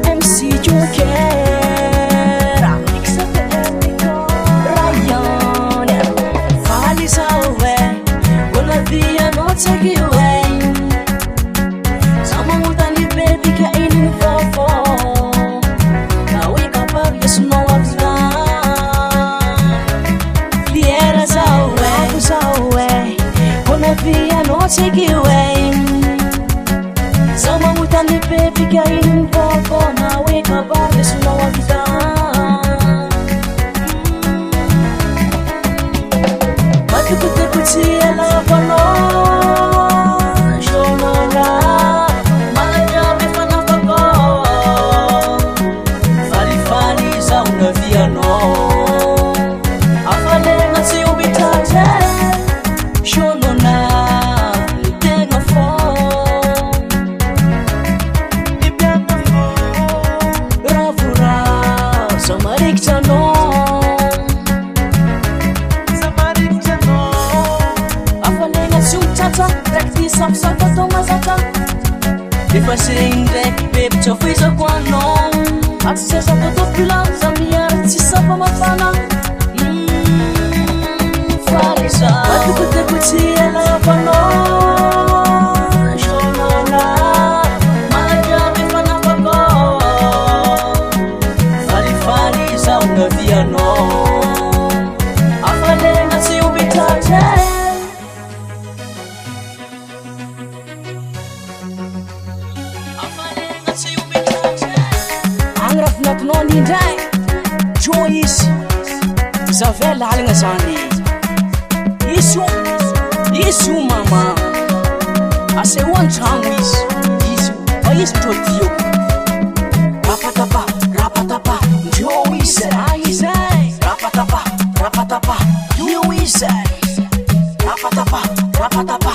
MC Joker Rayon Falisa uwe Wala via no take you away Sama mutani baby ka inin fofo Kawi kapag yasuno wabza Liera sa uwe Wala via no take you away Sama mutani baby ka inin fofo Nawe kapag yasuno wabza Matikuti ala pano Shonora Malajame fanafako Fali sa una viano Afale ngasi ubitate Shonona Tenga fo Ibanga fo Ravura Samarik tano Rakti sapsata tomazata Defasinde baby chofiza kwano Atsesa totopila Zambia sisapa mafana Falisa Watukute kutia la pano Shonona Malajame fanafako Falisa una viano Afale ngasi ubitate Angraf natnon hindray Joyce Zavela alagna zany Izy io mama Aseo an-tragno izy Fa izy mitôdio Rapatapa Ndio izy Rapatapa Io izy Rapatapa